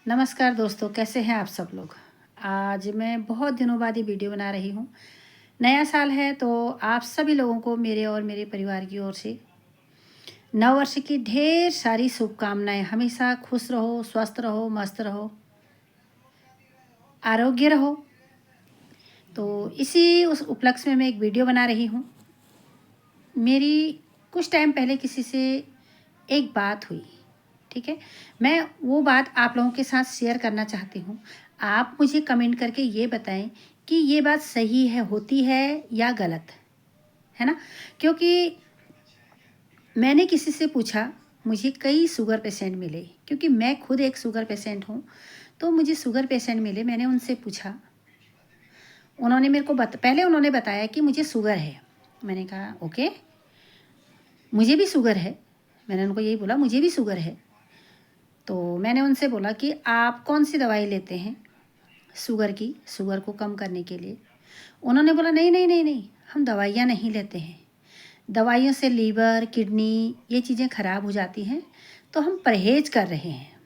नमस्कार दोस्तों, कैसे हैं आप सब लोग। आज मैं बहुत दिनों बाद ये वीडियो बना रही हूँ। नया साल है तो आप सभी लोगों को मेरे और मेरे परिवार की ओर से नव वर्ष की ढेर सारी शुभकामनाएं। हमेशा खुश रहो, स्वस्थ रहो, मस्त रहो, आरोग्य रहो। तो इसी उस उपलक्ष्य में मैं एक वीडियो बना रही हूँ। मेरी कुछ टाइम पहले किसी से एक बात हुई, ठीक है। मैं वो बात आप लोगों के साथ शेयर करना चाहती हूँ। आप मुझे कमेंट करके ये बताएं कि ये बात सही है, होती है या गलत, है ना। क्योंकि मैंने किसी से पूछा, मुझे कई शुगर पेशेंट मिले, क्योंकि मैं खुद एक शुगर पेशेंट हूँ। तो मुझे शुगर पेशेंट मिले, मैंने उनसे पूछा। उन्होंने मेरे को पहले उन्होंने बताया कि मुझे शुगर है। मैंने कहा ओके, मुझे भी शुगर है। मैंने उनको यही बोला, मुझे भी शुगर है। तो मैंने उनसे बोला कि आप कौन सी दवाई लेते हैं शुगर की, शुगर को कम करने के लिए। उन्होंने बोला नहीं नहीं नहीं नहीं, हम दवाइयाँ नहीं लेते हैं। दवाइयों से लीवर, किडनी ये चीज़ें ख़राब हो जाती हैं, तो हम परहेज़ कर रहे हैं।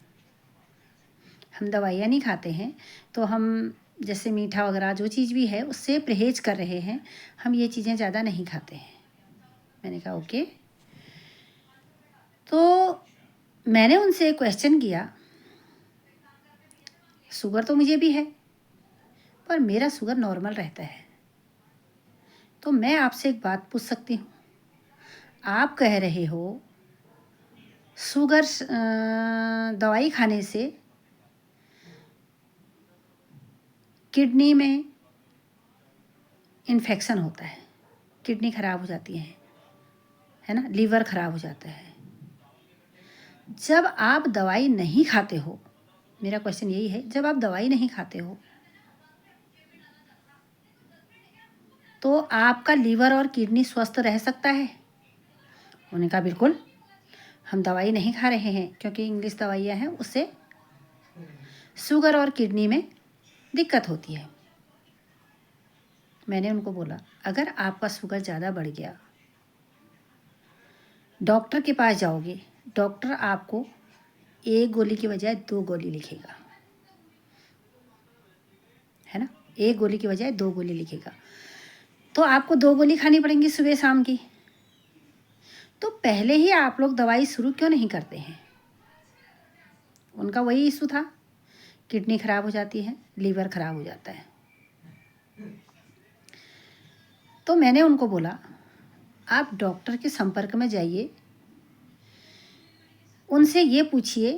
हम दवाइयाँ नहीं खाते हैं, तो हम जैसे मीठा वगैरह जो चीज़ भी है उससे परहेज़ कर रहे हैं। हम ये चीज़ें ज़्यादा नहीं खाते हैं। मैंने कहा ओके। तो मैंने उनसे क्वेश्चन किया, शुगर तो मुझे भी है पर मेरा शुगर नॉर्मल रहता है। तो मैं आपसे एक बात पूछ सकती हूँ। आप कह रहे हो शुगर दवाई खाने से किडनी में इन्फेक्शन होता है, किडनी ख़राब हो जाती है ना, लीवर ख़राब हो जाता है। जब आप दवाई नहीं खाते हो, मेरा क्वेश्चन यही है, जब आप दवाई नहीं खाते हो तो आपका लीवर और किडनी स्वस्थ रह सकता है। उन्होंने कहा बिल्कुल, हम दवाई नहीं खा रहे हैं क्योंकि इंग्लिश दवाइयाँ हैं, उससे शुगर और किडनी में दिक्कत होती है। मैंने उनको बोला अगर आपका शुगर ज़्यादा बढ़ गया, डॉक्टर के पास जाओगे, डॉक्टर आपको एक गोली की बजाय 2 गोली लिखेगा, है ना। एक गोली की बजाय 2 गोली लिखेगा, तो आपको 2 गोली खानी पड़ेंगी सुबह शाम की। तो पहले ही आप लोग दवाई शुरू क्यों नहीं करते हैं। उनका वही इशू था, किडनी ख़राब हो जाती है, लीवर ख़राब हो जाता है। तो मैंने उनको बोला आप डॉक्टर के संपर्क में जाइए, उनसे ये पूछिए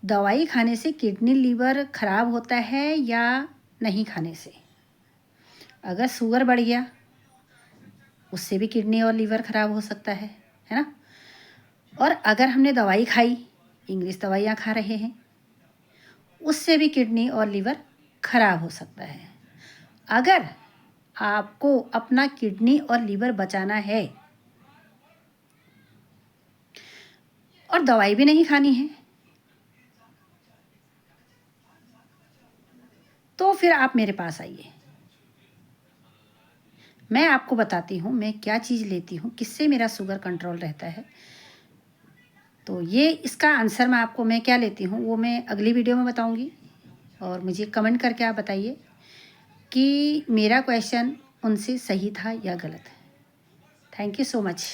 दवाई खाने से किडनी लीवर ख़राब होता है या नहीं खाने से। अगर शुगर बढ़ गया उससे भी किडनी और लीवर ख़राब हो सकता है ना। और अगर हमने दवाई खाई, इंग्लिश दवाइयाँ खा रहे हैं, उससे भी किडनी और लीवर ख़राब हो सकता है। अगर आपको अपना किडनी और लीवर बचाना है और दवाई भी नहीं खानी है, तो फिर आप मेरे पास आइए। मैं आपको बताती हूँ मैं क्या चीज़ लेती हूँ, किससे मेरा शुगर कंट्रोल रहता है। तो ये इसका आंसर मैं क्या लेती हूँ वो मैं अगली वीडियो में बताऊँगी। और मुझे कमेंट करके आप बताइए कि मेरा क्वेश्चन उनसे सही था या गलत। Thank you so much.